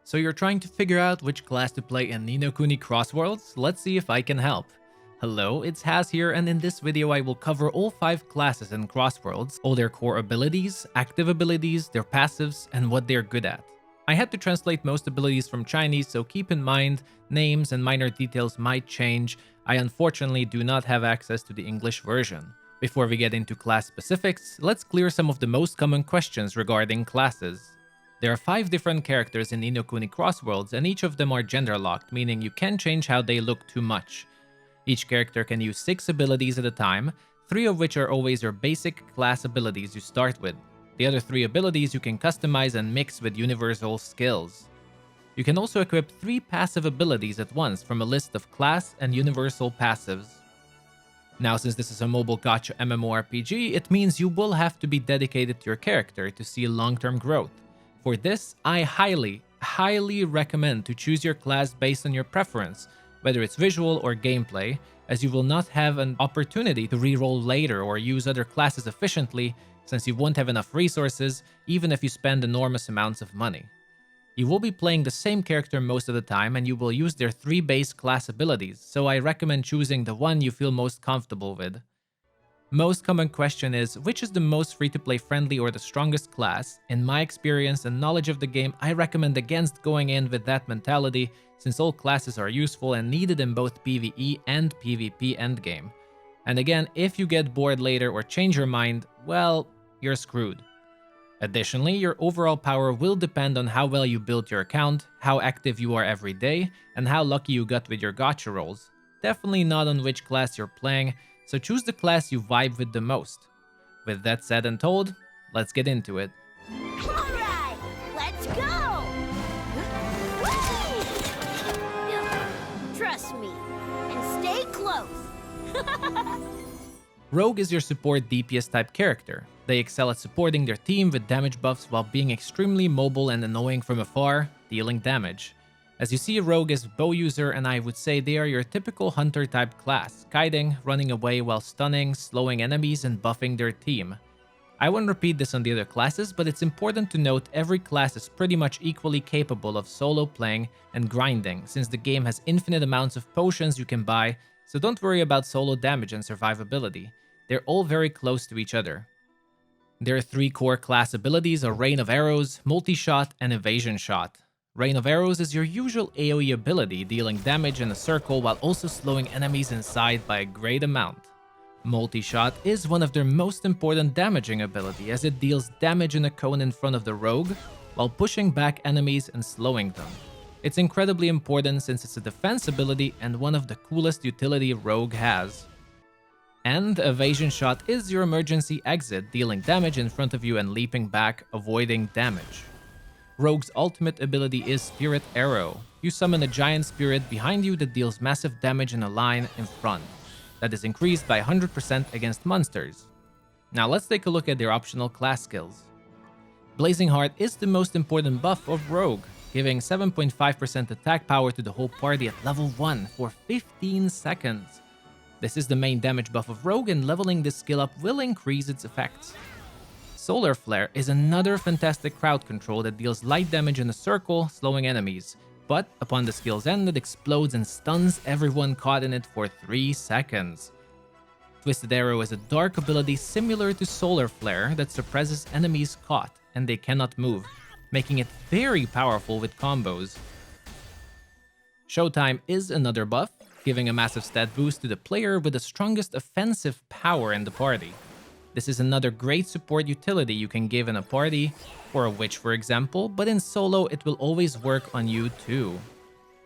So you're trying to figure out which class to play in Ni no Kuni Cross Worlds? Let's see if I can help. Hello, it's Haz here, and in this video I will cover all 5 classes in Cross Worlds, all their core abilities, active abilities, their passives, and what they're good at. I had to translate most abilities from Chinese, so keep in mind, names and minor details might change. I unfortunately do not have access to the English version. Before we get into class specifics, let's clear some of the most common questions regarding classes. There are 5 different characters in Ni no Kuni Cross Worlds, and each of them are gender locked, meaning you can't change how they look too much. Each character can use 6 abilities at a time, 3 of which are always your basic class abilities you start with. The other 3 abilities you can customize and mix with universal skills. You can also equip 3 passive abilities at once from a list of class and universal passives. Now, since this is a mobile gacha MMORPG, it means you will have to be dedicated to your character to see long-term growth. For this, I highly recommend to choose your class based on your preference, whether it's visual or gameplay, as you will not have an opportunity to reroll later or use other classes efficiently, since you won't have enough resources, even if you spend enormous amounts of money. You will be playing the same character most of the time, and you will use their 3 base class abilities, so I recommend choosing the one you feel most comfortable with. Most common question is, which is the most free-to-play friendly or the strongest class? In my experience and knowledge of the game, I recommend against going in with that mentality, since all classes are useful and needed in both PvE and PvP endgame. And again, if you get bored later or change your mind, well, you're screwed. Additionally, your overall power will depend on how well you built your account, how active you are every day, and how lucky you got with your gacha rolls. Definitely not on which class you're playing, so choose the class you vibe with the most. With that said and told, let's get into it. Alright, let's go! Whee! Trust me, and stay close. Rogue is your support DPS type character. They excel at supporting their team with damage buffs while being extremely mobile and annoying from afar, dealing damage. As you see, Rogue is bow user, and I would say they are your typical hunter type class, kiting, running away while stunning, slowing enemies, and buffing their team. I won't repeat this on the other classes, but it's important to note every class is pretty much equally capable of solo playing and grinding, since the game has infinite amounts of potions you can buy, so don't worry about solo damage and survivability. They're all very close to each other. Their 3 core class abilities are Rain of Arrows, Multi-Shot, and Evasion Shot. Rain of Arrows is your usual AoE ability, dealing damage in a circle while also slowing enemies inside by a great amount. Multi-Shot is one of their most important damaging ability, as it deals damage in a cone in front of the rogue while pushing back enemies and slowing them. It's incredibly important since it's a defense ability and one of the coolest utility Rogue has. And Evasion Shot is your emergency exit, dealing damage in front of you and leaping back, avoiding damage. Rogue's ultimate ability is Spirit Arrow. You summon a giant spirit behind you that deals massive damage in a line in front. That is increased by 100% against monsters. Now let's take a look at their optional class skills. Blazing Heart is the most important buff of Rogue, giving 7.5% attack power to the whole party at level 1 for 15 seconds. This is the main damage buff of Rogue, and leveling this skill up will increase its effects. Solar Flare is another fantastic crowd control that deals light damage in a circle, slowing enemies, but upon the skill's end it explodes and stuns everyone caught in it for 3 seconds. Twisted Arrow is a dark ability similar to Solar Flare that suppresses enemies caught and they cannot move, making it very powerful with combos. Showtime is another buff, giving a massive stat boost to the player with the strongest offensive power in the party. This is another great support utility you can give in a party, for a witch for example, but in solo it will always work on you too.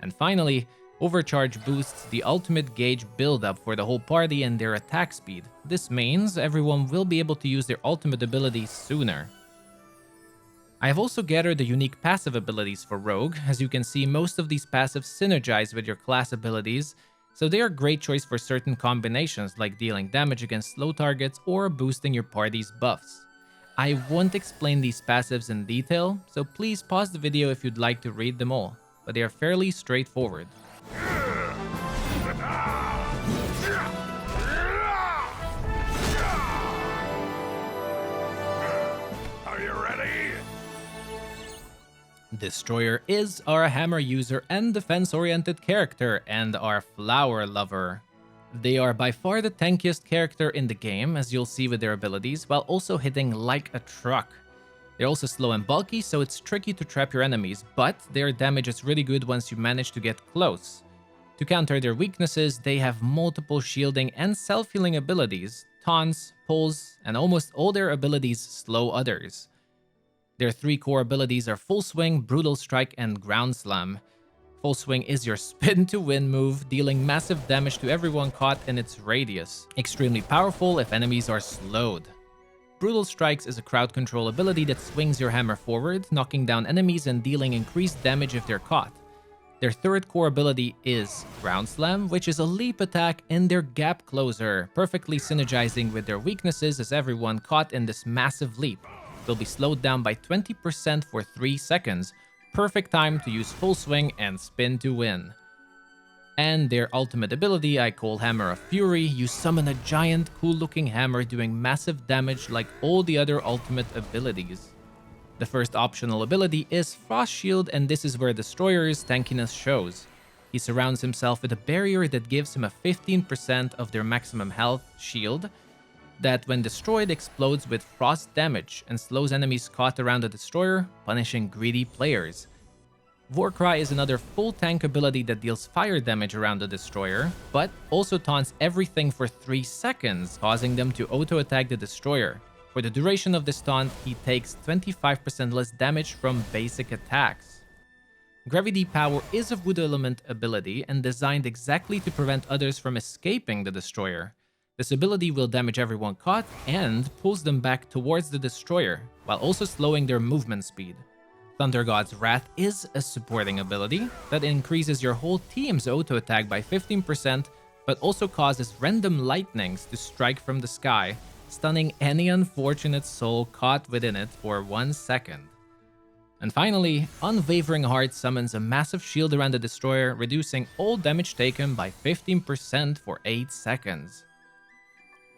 And finally, Overcharge boosts the ultimate gauge build-up for the whole party and their attack speed. This means everyone will be able to use their ultimate abilities sooner. I have also gathered the unique passive abilities for Rogue. As you can see, most of these passives synergize with your class abilities, so they are a great choice for certain combinations like dealing damage against slow targets or boosting your party's buffs. I won't explain these passives in detail, so please pause the video if you'd like to read them all, but they are fairly straightforward. Are you ready? Destroyer is our hammer user and defense-oriented character, and our flower lover. They are by far the tankiest character in the game, as you'll see with their abilities, while also hitting like a truck. They're also slow and bulky, so it's tricky to trap your enemies, but their damage is really good once you manage to get close. To counter their weaknesses, they have multiple shielding and self-healing abilities, taunts, pulls, and almost all their abilities slow others. Their 3 core abilities are Full Swing, Brutal Strike, and Ground Slam. Full Swing is your spin to win move, dealing massive damage to everyone caught in its radius. Extremely powerful if enemies are slowed. Brutal Strikes is a crowd control ability that swings your hammer forward, knocking down enemies and dealing increased damage if they're caught. Their 3rd core ability is Ground Slam, which is a leap attack and their gap closer, perfectly synergizing with their weaknesses as everyone caught in this massive leap will be slowed down by 20% for 3 seconds, perfect time to use Full Swing and spin to win. And their ultimate ability I call Hammer of Fury. You summon a giant cool looking hammer doing massive damage like all the other ultimate abilities. The first optional ability is Frost Shield, and this is where Destroyer's tankiness shows. He surrounds himself with a barrier that gives him a 15% of their maximum health shield that when destroyed explodes with frost damage and slows enemies caught around the Destroyer, punishing greedy players. Warcry is another full tank ability that deals fire damage around the Destroyer, but also taunts everything for 3 seconds, causing them to auto-attack the Destroyer. For the duration of this taunt, he takes 25% less damage from basic attacks. Gravity Power is a Wood Element ability and designed exactly to prevent others from escaping the Destroyer. This ability will damage everyone caught and pulls them back towards the Destroyer, while also slowing their movement speed. Thunder God's Wrath is a supporting ability that increases your whole team's auto-attack by 15%, but also causes random lightnings to strike from the sky, stunning any unfortunate soul caught within it for 1 second. And finally, Unwavering Heart summons a massive shield around the Destroyer, reducing all damage taken by 15% for 8 seconds.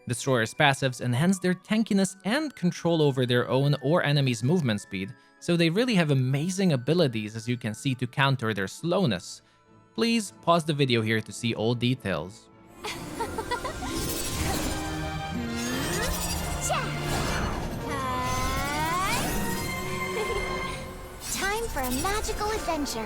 Destroyer's passives enhance their tankiness and control over their own or enemies' movement speed, so they really have amazing abilities, as you can see, to counter their slowness. Please pause the video here to see all details. Time for a magical adventure.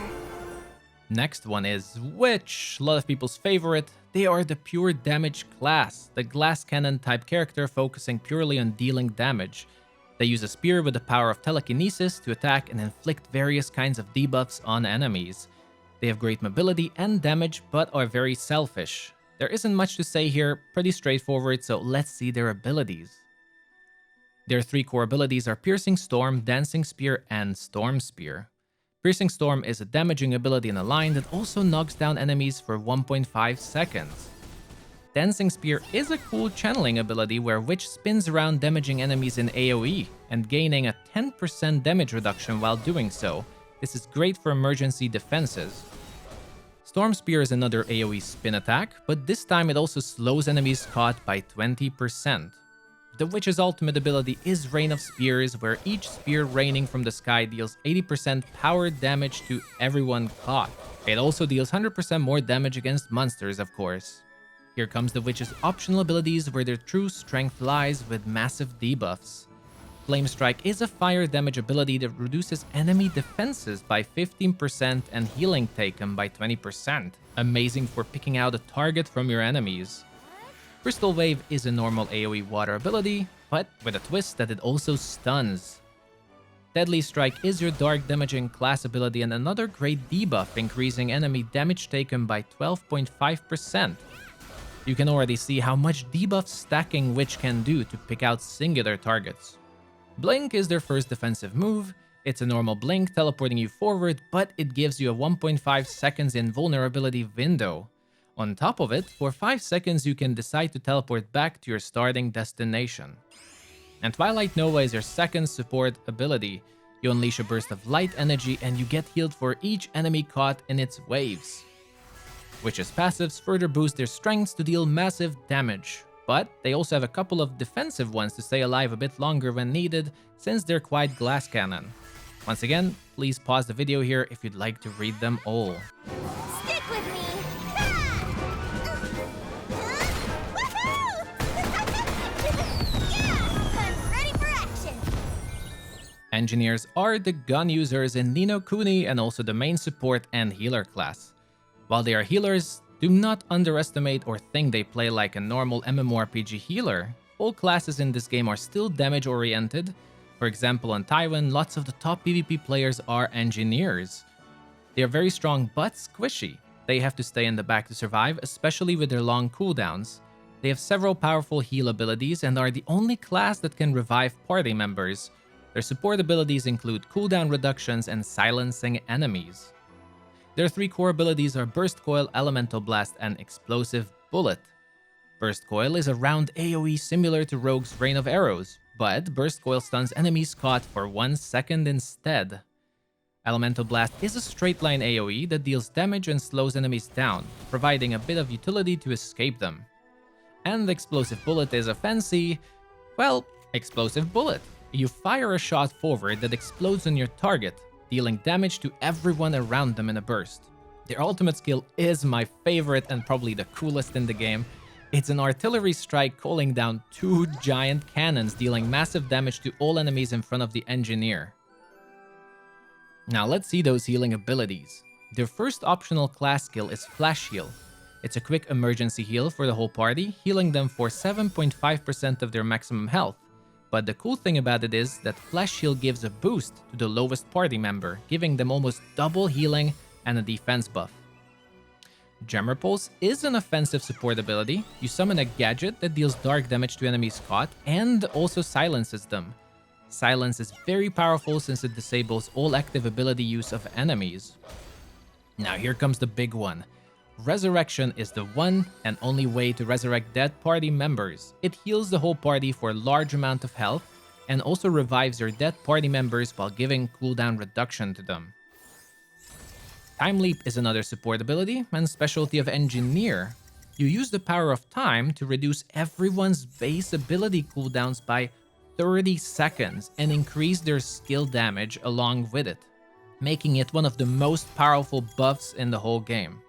Next one is Witch, a lot of people's favorite. They are the pure damage class, the glass cannon type character focusing purely on dealing damage. They use a spear with the power of telekinesis to attack and inflict various kinds of debuffs on enemies. They have great mobility and damage, but are very selfish. There isn't much to say here, pretty straightforward, so let's see their abilities. Their 3 core abilities are Piercing Storm, Dancing Spear, and Storm Spear. Piercing Storm is a damaging ability in a line that also knocks down enemies for 1.5 seconds. Dancing Spear is a cool channeling ability where Witch spins around damaging enemies in AoE and gaining a 10% damage reduction while doing so. This is great for emergency defenses. Storm Spear is another AoE spin attack, but this time it also slows enemies caught by 20%. The Witch's ultimate ability is Rain of Spears, where each spear raining from the sky deals 80% power damage to everyone caught. It also deals 100% more damage against monsters, of course. Here comes the Witch's optional abilities, where their true strength lies with massive debuffs. Flame Strike is a fire damage ability that reduces enemy defenses by 15% and healing taken by 20%. Amazing for picking out a target from your enemies. Crystal Wave is a normal AoE water ability, but with a twist that it also stuns. Deadly Strike is your dark damaging class ability and another great debuff, increasing enemy damage taken by 12.5%. You can already see how much debuff stacking Witch can do to pick out singular targets. Blink is their first defensive move. It's a normal blink teleporting you forward, but it gives you a 1.5 seconds invulnerability window. On top of it, for 5 seconds you can decide to teleport back to your starting destination. And Twilight Nova is your second support ability. You unleash a burst of light energy and you get healed for each enemy caught in its waves. Witch's passives further boost their strengths to deal massive damage, but they also have a couple of defensive ones to stay alive a bit longer when needed, since they're quite glass cannon. Once again, please pause the video here if you'd like to read them all. Stick with me! Yeah! I'm ready for action! Engineers are the gun users in Ni no Kuni and also the main support and healer class. While they are healers, do not underestimate or think they play like a normal MMORPG healer. All classes in this game are still damage oriented. For example, on Taiwan, lots of the top PvP players are engineers. They are very strong but squishy. They have to stay in the back to survive, especially with their long cooldowns. They have several powerful heal abilities and are the only class that can revive party members. Their support abilities include cooldown reductions and silencing enemies. Their 3 core abilities are Burst Coil, Elemental Blast, and Explosive Bullet. Burst Coil is a round AoE similar to Rogue's Rain of Arrows, but Burst Coil stuns enemies caught for 1 second instead. Elemental Blast is a straight line AoE that deals damage and slows enemies down, providing a bit of utility to escape them. And Explosive Bullet is a fancy, well, explosive bullet. You fire a shot forward that explodes on your target, dealing damage to everyone around them in a burst. Their ultimate skill is my favorite and probably the coolest in the game. It's an artillery strike calling down 2 giant cannons, dealing massive damage to all enemies in front of the engineer. Now let's see those healing abilities. Their first optional class skill is Flash Heal. It's a quick emergency heal for the whole party, healing them for 7.5% of their maximum health. But the cool thing about it is that Flash Heal gives a boost to the lowest party member, giving them almost double healing and a defense buff. Gemmer Pulse is an offensive support ability. You summon a gadget that deals dark damage to enemies caught and also silences them. Silence is very powerful since it disables all active ability use of enemies. Now here comes the big one. Resurrection is the one and only way to resurrect dead party members. It heals the whole party for a large amount of health and also revives your dead party members while giving cooldown reduction to them. Time Leap is another support ability and specialty of Engineer. You use the power of time to reduce everyone's base ability cooldowns by 30 seconds and increase their skill damage along with it, making it one of the most powerful buffs in the whole game.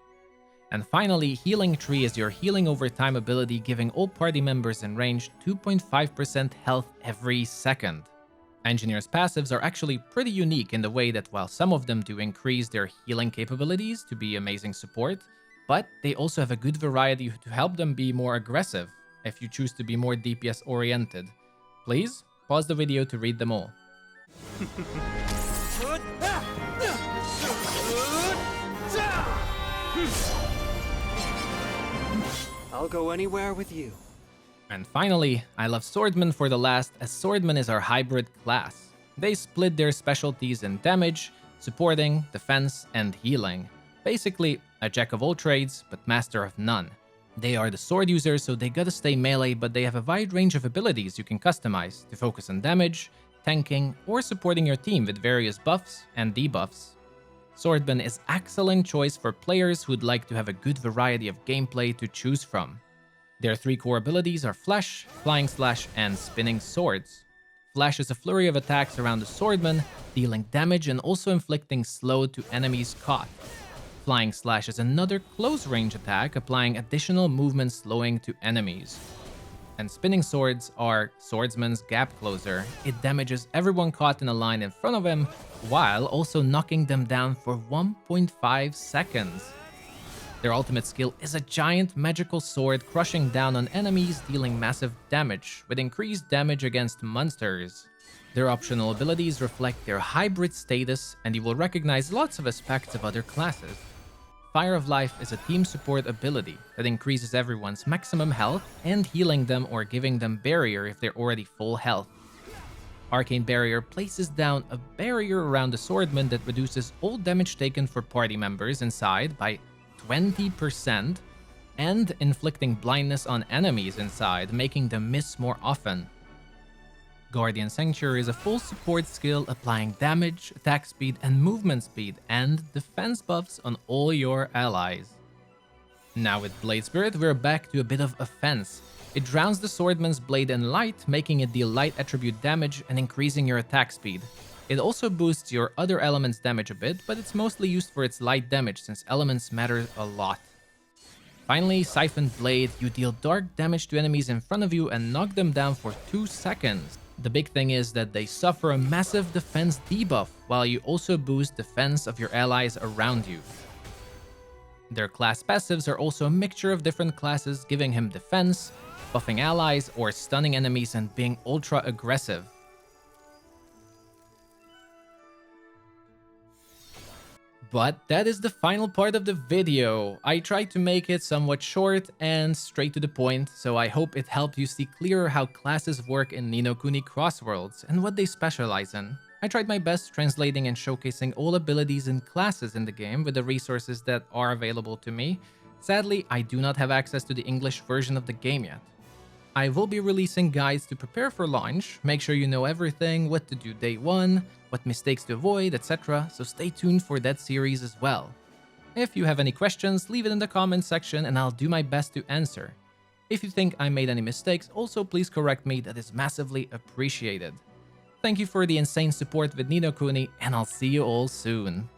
And finally, Healing Tree is your healing over time ability, giving all party members in range 2.5% health every second. Engineer's passives are actually pretty unique in the way that while some of them do increase their healing capabilities to be amazing support, but they also have a good variety to help them be more aggressive if you choose to be more DPS oriented. Please pause the video to read them all. I'll go anywhere with you. And finally, I love Swordman for the last, as Swordman is our hybrid class. They split their specialties in damage, supporting, defense, and healing. Basically, a jack of all trades, but master of none. They are the sword users, so they gotta stay melee, but they have a wide range of abilities you can customize to focus on damage, tanking, or supporting your team with various buffs and debuffs. Swordman is excellent choice for players who'd like to have a good variety of gameplay to choose from. Their 3 core abilities are Flash, Flying Slash, and Spinning Swords. Flash is a flurry of attacks around the Swordman, dealing damage and also inflicting slow to enemies caught. Flying Slash is another close range attack, applying additional movement slowing to enemies. And Spinning Swords are Swordsman's Gap Closer. It damages everyone caught in a line in front of him, while also knocking them down for 1.5 seconds. Their ultimate skill is a giant magical sword crushing down on enemies, dealing massive damage, with increased damage against monsters. Their optional abilities reflect their hybrid status, and you will recognize lots of aspects of other classes. Fire of Life is a team support ability that increases everyone's maximum health and healing them or giving them barrier if they're already full health. Arcane Barrier places down a barrier around the Swordman that reduces all damage taken for party members inside by 20% and inflicting blindness on enemies inside, making them miss more often. Guardian Sanctuary is a full support skill applying damage, attack speed, and movement speed, and defense buffs on all your allies. Now with Blade Spirit, we're back to a bit of offense. It drowns the Swordman's blade in light, making it deal light attribute damage and increasing your attack speed. It also boosts your other elements' damage a bit, but it's mostly used for its light damage since elements matter a lot. Finally, Siphon Blade, you deal dark damage to enemies in front of you and knock them down for 2 seconds. The big thing is that they suffer a massive defense debuff, while you also boost defense of your allies around you. Their class passives are also a mixture of different classes, giving him defense, buffing allies, or stunning enemies and being ultra aggressive. But that is the final part of the video. I tried to make it somewhat short and straight to the point, so I hope it helped you see clearer how classes work in Ni no Kuni Crossworlds and what they specialize in. I tried my best translating and showcasing all abilities and classes in the game with the resources that are available to me. Sadly, I do not have access to the English version of the game yet. I will be releasing guides to prepare for launch, make sure you know everything, what to do day 1, what mistakes to avoid, etc. So stay tuned for that series as well. If you have any questions, leave it in the comments section and I'll do my best to answer. If you think I made any mistakes, also please correct me, that is massively appreciated. Thank you for the insane support with Ni no Kuni, and I'll see you all soon.